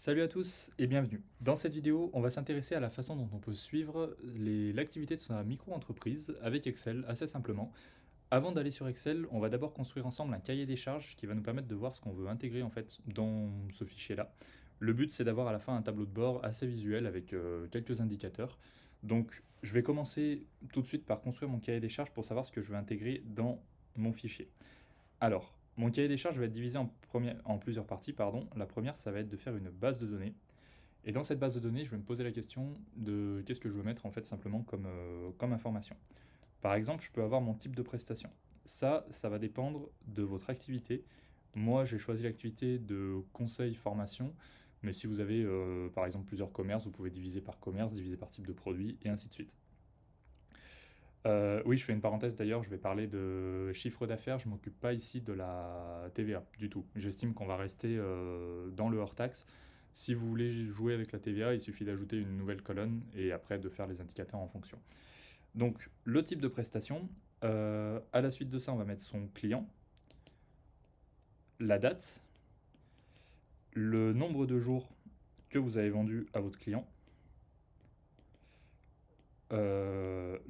Salut à tous et bienvenue. Dans cette vidéo, on va s'intéresser à la façon dont on peut suivre l'activité de sa micro-entreprise avec Excel assez simplement. Avant d'aller sur Excel, on va d'abord construire ensemble un cahier des charges qui va nous permettre de voir ce qu'on veut intégrer en fait dans ce fichier-là. Le but, c'est d'avoir à la fin un tableau de bord assez visuel avec quelques indicateurs. Donc, je vais commencer tout de suite par construire mon cahier des charges pour savoir ce que je veux intégrer dans mon fichier. Alors, mon cahier des charges va être divisé en plusieurs parties. Pardon. La première, ça va être de faire une base de données. Et dans cette base de données, je vais me poser la question de qu'est-ce que je veux mettre en fait simplement comme information. Par exemple, je peux avoir mon type de prestation. Ça va dépendre de votre activité. Moi, j'ai choisi l'activité de conseil formation, mais si vous avez par exemple plusieurs commerces, vous pouvez diviser par commerce, diviser par type de produit, et ainsi de suite. Oui, je fais une parenthèse d'ailleurs, je vais parler de chiffre d'affaires, je ne m'occupe pas ici de la TVA du tout. J'estime qu'on va rester dans le hors-taxe. Si vous voulez jouer avec la TVA, il suffit d'ajouter une nouvelle colonne et après de faire les indicateurs en fonction. Donc, le type de prestation, à la suite de ça, on va mettre son client, la date, le nombre de jours que vous avez vendu à votre client,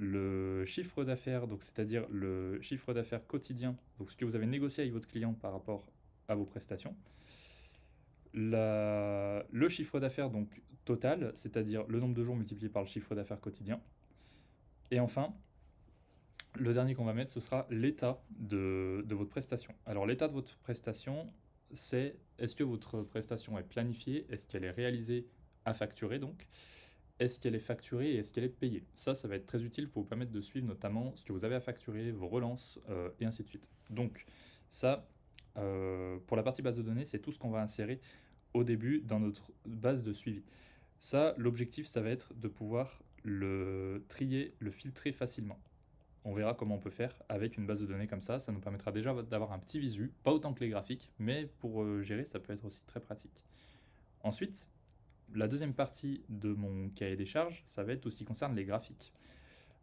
le chiffre d'affaires, donc c'est-à-dire le chiffre d'affaires quotidien, donc ce que vous avez négocié avec votre client par rapport à vos prestations, le chiffre d'affaires donc total, c'est-à-dire le nombre de jours multiplié par le chiffre d'affaires quotidien, et enfin, le dernier qu'on va mettre, ce sera l'état de votre prestation. Alors l'état de votre prestation, c'est est-ce que votre prestation est planifiée, est-ce qu'elle est réalisée à facturer donc, est-ce qu'elle est facturée et est-ce qu'elle est payée? Ça va être très utile pour vous permettre de suivre notamment ce que vous avez à facturer, vos relances, et ainsi de suite. Donc ça, pour la partie base de données, c'est tout ce qu'on va insérer au début dans notre base de suivi. Ça, l'objectif, ça va être de pouvoir le trier, le filtrer facilement. On verra comment on peut faire avec une base de données comme ça. Ça nous permettra déjà d'avoir un petit visu, pas autant que les graphiques, mais pour gérer, ça peut être aussi très pratique. Ensuite, la deuxième partie de mon cahier des charges, ça va être tout ce qui concerne les graphiques.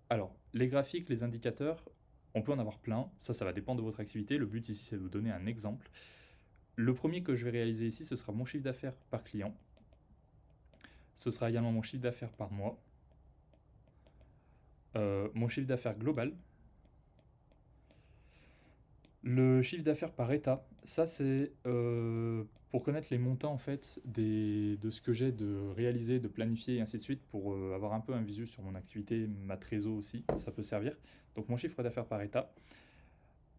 Alors, les graphiques, les indicateurs, on peut en avoir plein. Ça va dépendre de votre activité. Le but ici, c'est de vous donner un exemple. Le premier que je vais réaliser ici, ce sera mon chiffre d'affaires par client. Ce sera également mon chiffre d'affaires par mois. Mon chiffre d'affaires global. Le chiffre d'affaires par état, ça c'est pour connaître les montants en fait de ce que j'ai de réaliser, de planifier et ainsi de suite pour avoir un peu un visu sur mon activité, ma trésor aussi, ça peut servir. Donc mon chiffre d'affaires par état,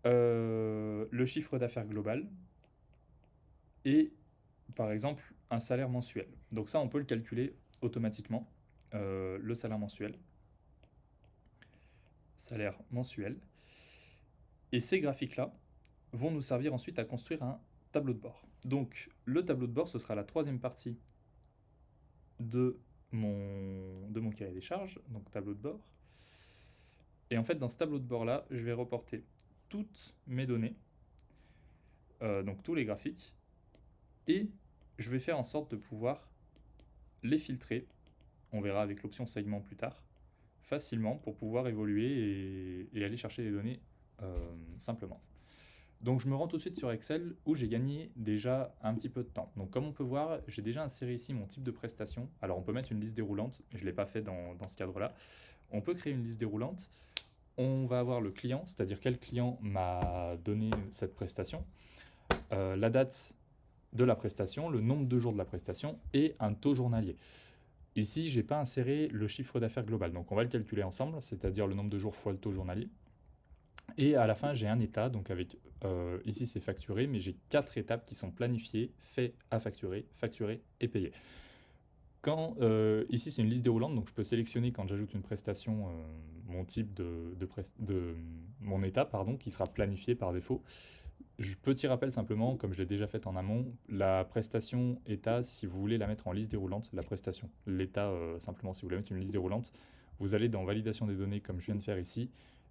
le chiffre d'affaires global et par exemple un salaire mensuel. Donc ça on peut le calculer automatiquement, le salaire mensuel. Salaire mensuel. Et ces graphiques-là vont nous servir ensuite à construire un tableau de bord. Donc le tableau de bord, ce sera la troisième partie de mon cahier des charges, donc tableau de bord. Et en fait, dans ce tableau de bord-là, je vais reporter toutes mes données, donc tous les graphiques, et je vais faire en sorte de pouvoir les filtrer, on verra avec l'option segment plus tard, facilement pour pouvoir évoluer et aller chercher les données simplement. Donc je me rends tout de suite sur Excel où j'ai gagné déjà un petit peu de temps. Donc comme on peut voir, j'ai déjà inséré ici mon type de prestation. Alors on peut mettre une liste déroulante, je ne l'ai pas fait dans ce cadre-là. On peut créer une liste déroulante. On va avoir le client, c'est-à-dire quel client m'a donné cette prestation, la date de la prestation, le nombre de jours de la prestation et un taux journalier. Ici, je n'ai pas inséré le chiffre d'affaires global, donc on va le calculer ensemble, c'est-à-dire le nombre de jours fois le taux journalier. Et à la fin, j'ai un état, donc avec ici c'est facturé, mais j'ai 4 étapes qui sont planifiées, fait à facturer et payé. Ici c'est une liste déroulante, donc je peux sélectionner quand j'ajoute une prestation mon type de mon état, pardon, qui sera planifié par défaut. Petit rappel simplement, comme je l'ai déjà fait en amont, la prestation état, si vous voulez la mettre en liste déroulante, la prestation, l'état simplement si vous voulez mettre une liste déroulante, vous allez dans validation des données comme je viens de faire ici,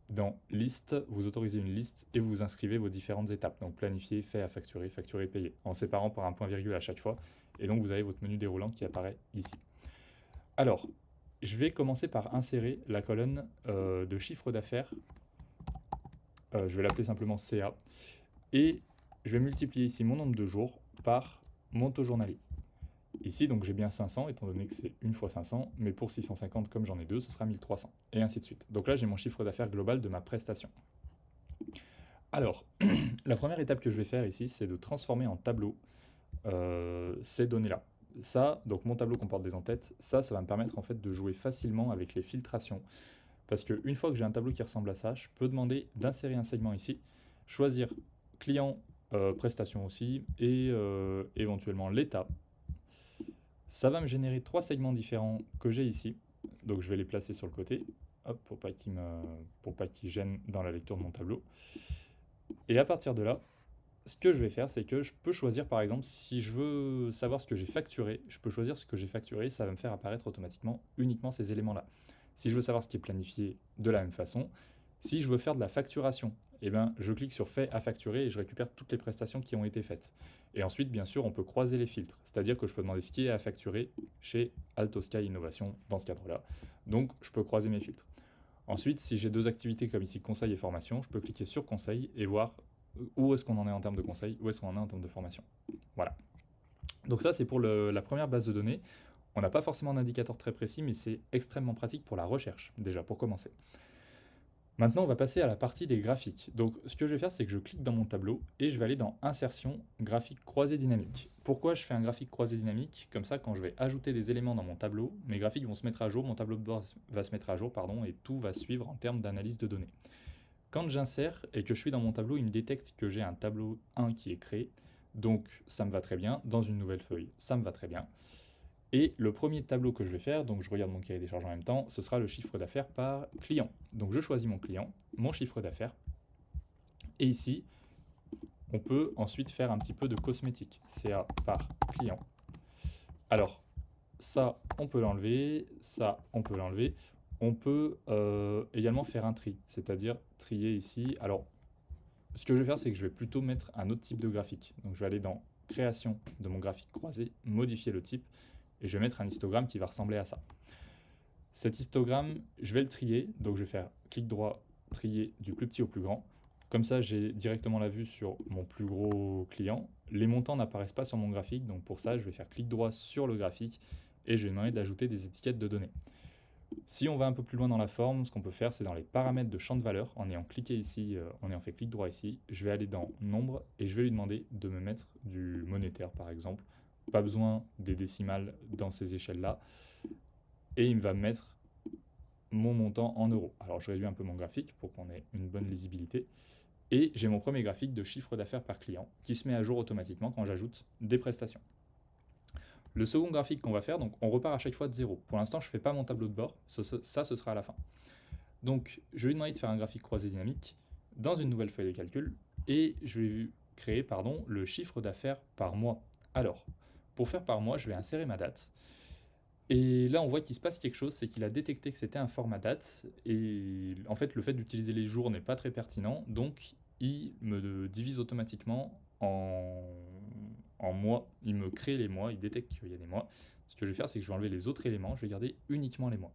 dans liste, vous autorisez une liste et vous inscrivez vos différentes étapes, donc planifier, fait à facturer, payé, en séparant par un point virgule à chaque fois, et donc vous avez votre menu déroulant qui apparaît ici. Alors, je vais commencer par insérer la colonne de chiffre d'affaires, je vais l'appeler simplement CA, et je vais multiplier ici mon nombre de jours par mon taux journalier. Ici, donc j'ai bien 500, étant donné que c'est 1 fois 500, mais pour 650, comme j'en ai deux, ce sera 1300, et ainsi de suite. Donc là, j'ai mon chiffre d'affaires global de ma prestation. Alors, la première étape que je vais faire ici, c'est de transformer en tableau ces données-là. Ça, donc mon tableau comporte des entêtes, ça va me permettre en fait de jouer facilement avec les filtrations. Parce qu'une fois que j'ai un tableau qui ressemble à ça, je peux demander d'insérer un segment ici, choisir client, prestation aussi, et éventuellement l'état. Ça va me générer trois segments différents que j'ai ici. Donc je vais les placer sur le côté, hop, pour pas qu'ils gênent dans la lecture de mon tableau. Et à partir de là, ce que je vais faire, c'est que je peux choisir, par exemple, si je veux savoir ce que j'ai facturé, je peux choisir ce que j'ai facturé, ça va me faire apparaître automatiquement uniquement ces éléments-là. Si je veux savoir ce qui est planifié de la même façon, si je veux faire de la facturation, eh ben, je clique sur fait à facturer et je récupère toutes les prestations qui ont été faites. Et ensuite, bien sûr, on peut croiser les filtres, c'est-à-dire que je peux demander ce qui est à facturer chez Altosky Innovation dans ce cadre-là. Donc, je peux croiser mes filtres. Ensuite, si j'ai deux activités comme ici conseil et formation, je peux cliquer sur conseil et voir où est-ce qu'on en est en termes de conseil, où est-ce qu'on en est en termes de formation. Voilà. Donc ça, c'est pour la première base de données. On n'a pas forcément d'indicateur très précis, mais c'est extrêmement pratique pour la recherche, déjà, pour commencer. Maintenant, on va passer à la partie des graphiques. Donc, ce que je vais faire, c'est que je clique dans mon tableau et je vais aller dans Insertion, graphique croisé dynamique. Pourquoi je fais un graphique croisé dynamique? Comme ça, quand je vais ajouter des éléments dans mon tableau, mes graphiques vont se mettre à jour, mon tableau de bord va se mettre à jour, pardon, et tout va suivre en termes d'analyse de données. Quand j'insère et que je suis dans mon tableau, il me détecte que j'ai un tableau 1 qui est créé, donc ça me va très bien. Dans une nouvelle feuille, ça me va très bien. Et le premier tableau que je vais faire, donc je regarde mon cahier des charges en même temps, ce sera le chiffre d'affaires par client. Donc je choisis mon client, mon chiffre d'affaires, et ici, on peut ensuite faire un petit peu de cosmétique, CA par client. Alors, ça, on peut l'enlever, ça, on peut l'enlever. On peut également faire un tri, c'est-à-dire trier ici. Alors, ce que je vais faire, c'est que je vais plutôt mettre un autre type de graphique. Donc je vais aller dans création de mon graphique croisé, modifier le type, et je vais mettre un histogramme qui va ressembler à ça. Cet histogramme, je vais le trier, donc je vais faire clic droit, trier du plus petit au plus grand. Comme ça, j'ai directement la vue sur mon plus gros client. Les montants n'apparaissent pas sur mon graphique, donc pour ça, je vais faire clic droit sur le graphique et je vais demander d'ajouter des étiquettes de données. Si on va un peu plus loin dans la forme, ce qu'on peut faire, c'est dans les paramètres de champ de valeur, en ayant cliqué ici, en ayant fait clic droit ici, je vais aller dans nombre et je vais lui demander de me mettre du monétaire par exemple. Pas besoin des décimales dans ces échelles-là. Et il va me mettre mon montant en euros. Alors je réduis un peu mon graphique pour qu'on ait une bonne lisibilité. Et j'ai mon premier graphique de chiffre d'affaires par client qui se met à jour automatiquement quand j'ajoute des prestations. Le second graphique qu'on va faire, donc on repart à chaque fois de zéro. Pour l'instant, je ne fais pas mon tableau de bord, ça ce sera à la fin. Donc je vais lui demander de faire un graphique croisé dynamique dans une nouvelle feuille de calcul et je vais créer le chiffre d'affaires par mois. Alors, pour faire par mois, je vais insérer ma date. Et là, on voit qu'il se passe quelque chose, c'est qu'il a détecté que c'était un format date, et en fait, le fait d'utiliser les jours n'est pas très pertinent, donc il me divise automatiquement en mois, il me crée les mois, il détecte qu'il y a des mois. Ce que je vais faire, c'est que je vais enlever les autres éléments, je vais garder uniquement les mois.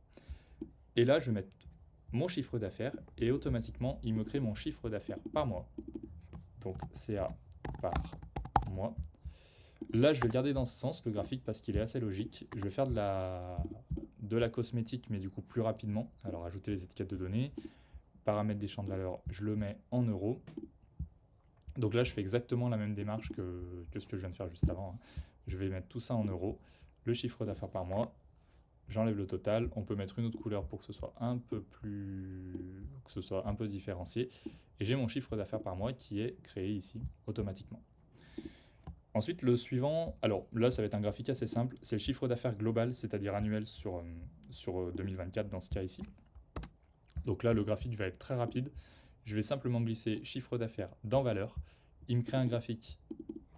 Et là, je vais mettre mon chiffre d'affaires, et automatiquement, il me crée mon chiffre d'affaires par mois. Donc, CA par mois. Là, je vais le garder dans ce sens, le graphique, parce qu'il est assez logique. Je vais faire de la cosmétique, mais du coup plus rapidement. Alors, ajouter les étiquettes de données, paramètres des champs de valeur, je le mets en euros. Donc là, je fais exactement la même démarche que ce que je viens de faire juste avant. Je vais mettre tout ça en euros, le chiffre d'affaires par mois, j'enlève le total. On peut mettre une autre couleur pour que ce soit un peu différencié. Et j'ai mon chiffre d'affaires par mois qui est créé ici automatiquement. Ensuite, le suivant, alors là, ça va être un graphique assez simple, c'est le chiffre d'affaires global, c'est-à-dire annuel sur 2024 dans ce cas ici. Donc là, le graphique va être très rapide. Je vais simplement glisser chiffre d'affaires dans valeur. Il me crée un graphique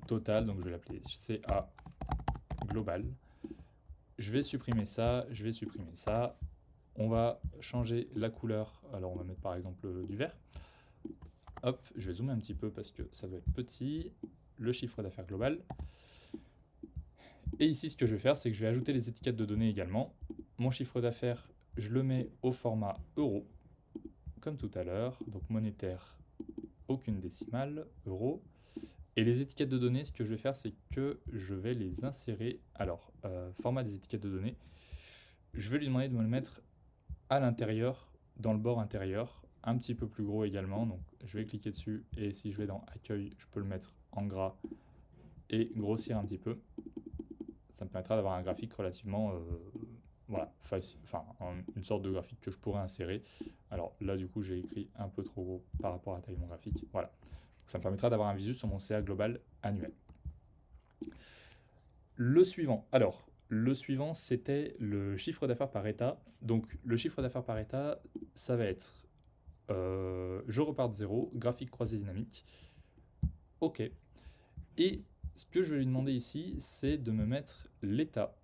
total, donc je vais l'appeler CA global. Je vais supprimer ça, je vais supprimer ça. On va changer la couleur, alors on va mettre par exemple du vert. Hop, je vais zoomer un petit peu parce que ça doit être petit. Le chiffre d'affaires global. Et ici, ce que je vais faire, c'est que je vais ajouter les étiquettes de données également. Mon chiffre d'affaires, je le mets au format euro, comme tout à l'heure. Donc monétaire, aucune décimale, euro. Et les étiquettes de données, ce que je vais faire, c'est que je vais les insérer. Alors, format des étiquettes de données. Je vais lui demander de me le mettre à l'intérieur, dans le bord intérieur, un petit peu plus gros également. Donc, je vais cliquer dessus et si je vais dans accueil, je peux le mettre en gras et grossir un petit peu. Ça me permettra d'avoir un graphique relativement voilà, une sorte de graphique que je pourrais insérer. Alors là, du coup, j'ai écrit un peu trop gros par rapport à la taille de mon graphique. Voilà. Donc, ça me permettra d'avoir un visu sur mon CA global annuel. Le suivant. Alors, le suivant, c'était le chiffre d'affaires par état. Donc, le chiffre d'affaires par état, ça va être je repars de zéro, graphique croisé dynamique. OK. Et ce que je vais lui demander ici, c'est de me mettre l'état.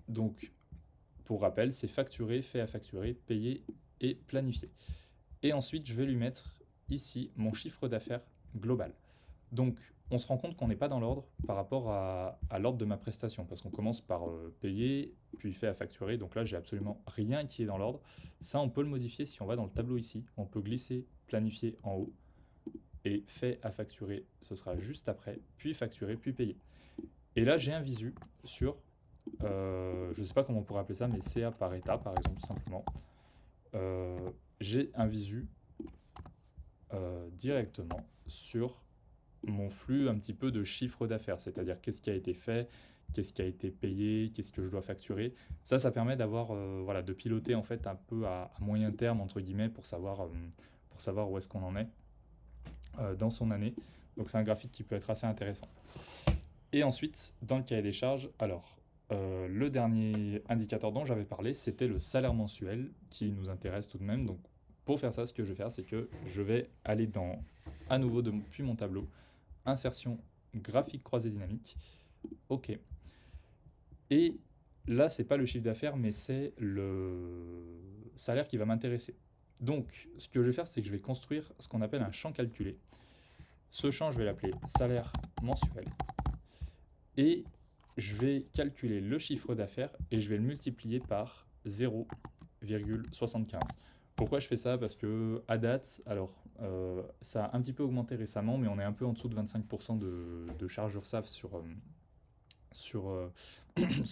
Donc, pour rappel, c'est facturer, fait à facturer, payer et planifier. Et ensuite, je vais lui mettre ici mon chiffre d'affaires global. Donc, on se rend compte qu'on n'est pas dans l'ordre par rapport à l'ordre de ma prestation, parce qu'on commence par payer, puis fait à facturer. Donc là, j'ai absolument rien qui est dans l'ordre. Ça, on peut le modifier si on va dans le tableau ici. On peut glisser planifier en haut, et fait à facturer, ce sera juste après, puis facturer, puis payer. Et là, j'ai un visu sur, je ne sais pas comment on pourrait appeler ça, mais CA par état, par exemple, simplement. J'ai un visu directement sur mon flux un petit peu de chiffre d'affaires, c'est-à-dire qu'est-ce qui a été fait, qu'est-ce qui a été payé, qu'est-ce que je dois facturer. Ça permet d'avoir, voilà, de piloter en fait un peu à moyen terme entre guillemets pour savoir où est-ce qu'on en est dans son année. Donc c'est un graphique qui peut être assez intéressant. Et ensuite, dans le cahier des charges, alors le dernier indicateur dont j'avais parlé, c'était le salaire mensuel qui nous intéresse tout de même. Donc pour faire ça, ce que je vais faire, c'est que je vais aller à nouveau depuis mon tableau, insertion graphique croisé dynamique. OK. Et là, c'est pas le chiffre d'affaires, mais c'est le salaire qui va m'intéresser. Donc, ce que je vais faire, c'est que je vais construire ce qu'on appelle un champ calculé. Ce champ, je vais l'appeler salaire mensuel. Et je vais calculer le chiffre d'affaires et je vais le multiplier par 0,75. Pourquoi je fais ça? Parce que à date, alors ça a un petit peu augmenté récemment, mais on est un peu en dessous de 25% de charge URSSAF sur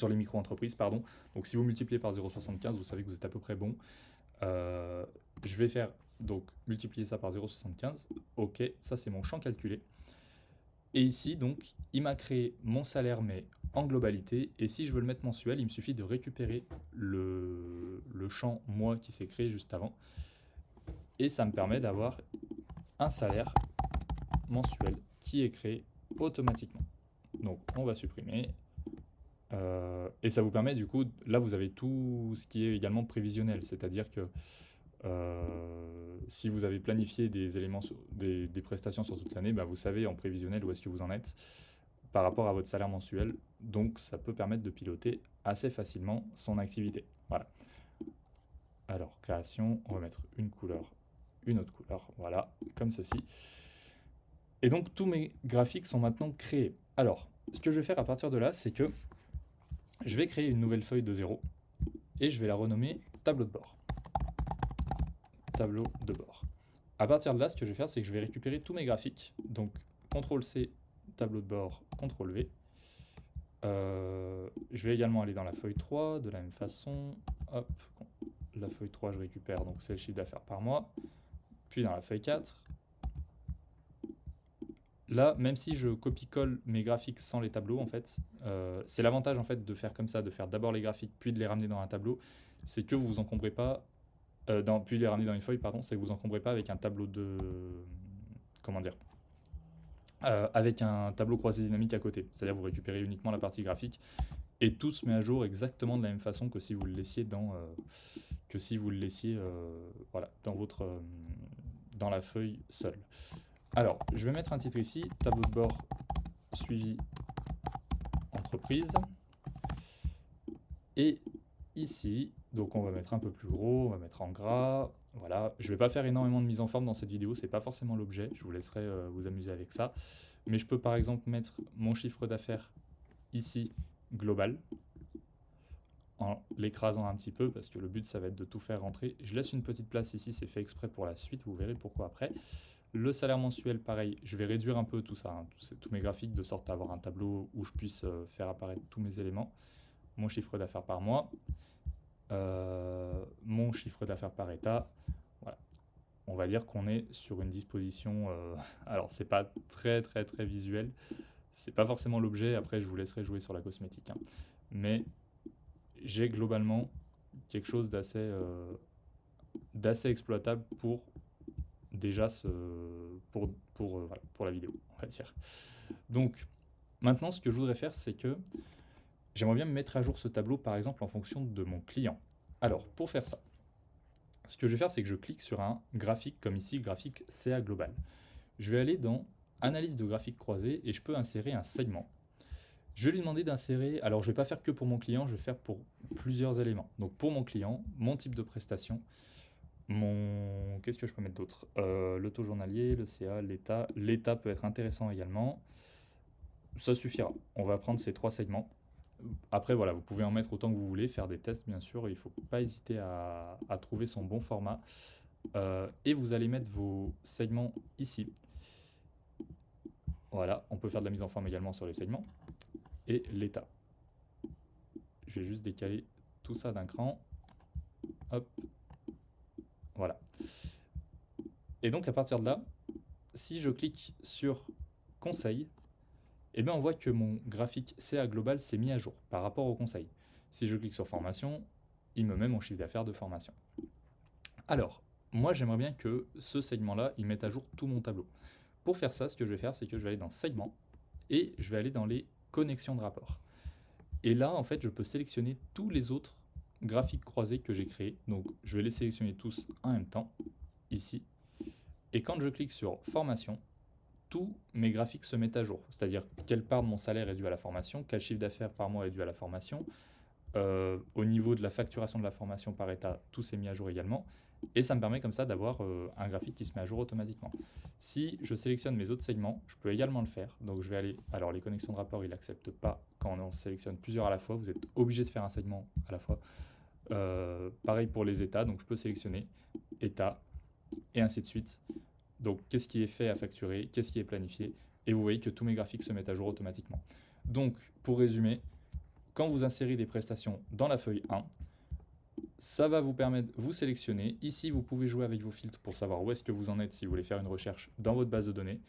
les micro-entreprises, pardon. Donc si vous multipliez par 0,75, vous savez que vous êtes à peu près bon. Je vais faire donc multiplier ça par 0,75. OK, ça c'est mon champ calculé. Et ici, donc, il m'a créé mon salaire, mais en globalité. Et si je veux le mettre mensuel, il me suffit de récupérer le champ mois qui s'est créé juste avant. Et ça me permet d'avoir un salaire mensuel qui est créé automatiquement. Donc, on va supprimer. Et ça vous permet, du coup, là, vous avez tout ce qui est également prévisionnel. C'est-à-dire que si vous avez planifié des éléments, des prestations sur toute l'année, bah, vous savez en prévisionnel où est-ce que vous en êtes par rapport à votre salaire mensuel. Donc ça peut permettre de piloter assez facilement son activité. Voilà. Alors création, on va mettre une couleur, une autre couleur, voilà, comme ceci. Et donc tous mes graphiques sont maintenant créés. Alors, ce que je vais faire à partir de là, c'est que je vais créer une nouvelle feuille de 0 et je vais la renommer tableau de bord. Tableau de bord. À partir de là, ce que je vais faire, c'est que je vais récupérer tous mes graphiques. Donc, CTRL-C, tableau de bord, CTRL-V. Je vais également aller dans la feuille 3, de la même façon. Hop, la feuille 3, je récupère, donc c'est le chiffre d'affaires par mois. Puis dans la feuille 4. Là, même si je copie-colle mes graphiques sans les tableaux, en fait, c'est l'avantage en fait de faire comme ça, de faire d'abord les graphiques, puis de les ramener dans un tableau, c'est que vous vous encombrez pas puis les ramener dans une feuille, pardon, c'est que vous encombrez pas avec un tableau de. Comment dire avec un tableau croisé dynamique à côté. C'est-à-dire vous récupérez uniquement la partie graphique et tout se met à jour exactement de la même façon que si vous le laissiez voilà, dans la feuille seule. Alors, je vais mettre un titre ici, tableau de bord suivi entreprise. Et ici, donc on va mettre un peu plus gros, on va mettre en gras. Voilà, je ne vais pas faire énormément de mise en forme dans cette vidéo, c'est pas forcément l'objet, je vous laisserai vous amuser avec ça. Mais je peux par exemple mettre mon chiffre d'affaires ici, global, en l'écrasant un petit peu, parce que le but ça va être de tout faire rentrer. Je laisse une petite place ici, c'est fait exprès pour la suite, vous verrez pourquoi après. Le salaire mensuel, pareil, je vais réduire un peu tout ça, hein, tous mes graphiques, de sorte à avoir un tableau où je puisse faire apparaître tous mes éléments. Mon chiffre d'affaires par mois, mon chiffre d'affaires par état. Voilà. On va dire qu'on est sur une disposition. Alors, c'est pas très très très visuel. C'est pas forcément l'objet. Après, je vous laisserai jouer sur la cosmétique, hein. Mais j'ai globalement quelque chose d'assez exploitable pour déjà voilà, pour la vidéo, on va dire. Donc, maintenant, ce que je voudrais faire, c'est que j'aimerais bien mettre à jour ce tableau, par exemple, en fonction de mon client. Alors, pour faire ça, ce que je vais faire, c'est que je clique sur un graphique, comme ici, graphique CA Global. Je vais aller dans Analyse de graphique croisé et je peux insérer un segment. Je vais lui demander d'insérer, alors je ne vais pas faire que pour mon client, je vais faire pour plusieurs éléments. Donc pour mon client, mon type de prestation, qu'est-ce que je peux mettre d'autre? Le taux journalier, le CA, l'état. L'état peut être intéressant également. Ça suffira. On va prendre ces trois segments. Après, voilà, vous pouvez en mettre autant que vous voulez, faire des tests, bien sûr. Il ne faut pas hésiter à trouver son bon format. Et vous allez mettre vos segments ici. Voilà, on peut faire de la mise en forme également sur les segments. Et l'état. Je vais juste décaler tout ça d'un cran. Hop. Voilà. Et donc, à partir de là, si je clique sur conseil, eh bien on voit que mon graphique CA global s'est mis à jour par rapport au conseil. Si je clique sur formation, il me met mon chiffre d'affaires de formation. Alors, moi j'aimerais bien que ce segment-là, il mette à jour tout mon tableau. Pour faire ça, ce que je vais faire, c'est que je vais aller dans segment et je vais aller dans les connexions de rapport. Et là, en fait, je peux sélectionner tous les autres graphiques croisés que j'ai créés. Donc, je vais les sélectionner tous en même temps, ici. Et quand je clique sur formation, tous mes graphiques se mettent à jour. C'est-à-dire quelle part de mon salaire est due à la formation, quel chiffre d'affaires par mois est dû à la formation. Au niveau de la facturation de la formation par état, tout s'est mis à jour également. Et ça me permet comme ça d'avoir un graphique qui se met à jour automatiquement. Si je sélectionne mes autres segments, je peux également le faire. Donc je vais aller... Alors les connexions de rapport, il n'accepte pas quand on sélectionne plusieurs à la fois. Vous êtes obligé de faire un segment à la fois. Pareil pour les états, donc je peux sélectionner état et ainsi de suite. Donc qu'est-ce qui est fait à facturer, qu'est-ce qui est planifié, et vous voyez que tous mes graphiques se mettent à jour automatiquement. Donc pour résumer, quand vous insérez des prestations dans la feuille 1, ça va vous permettre, vous sélectionner. Ici, vous pouvez jouer avec vos filtres pour savoir où est-ce que vous en êtes si vous voulez faire une recherche dans votre base de données.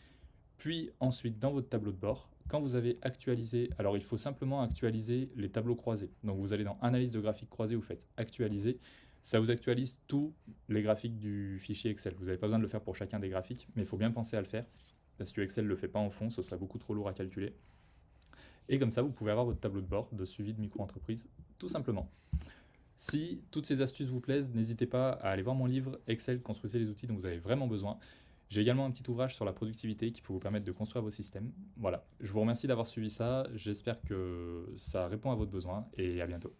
Puis ensuite, dans votre tableau de bord, quand vous avez actualisé, alors il faut simplement actualiser les tableaux croisés. Donc vous allez dans Analyse de graphiques croisés, vous faites Actualiser. Ça vous actualise tous les graphiques du fichier Excel. Vous n'avez pas besoin de le faire pour chacun des graphiques, mais il faut bien penser à le faire, parce que Excel ne le fait pas en fond, ce serait beaucoup trop lourd à calculer. Et comme ça, vous pouvez avoir votre tableau de bord de suivi de micro-entreprise, tout simplement. Si toutes ces astuces vous plaisent, n'hésitez pas à aller voir mon livre Excel, construisez les outils dont vous avez vraiment besoin. J'ai également un petit ouvrage sur la productivité qui peut vous permettre de construire vos systèmes. Voilà, je vous remercie d'avoir suivi ça, j'espère que ça répond à votre besoin et à bientôt.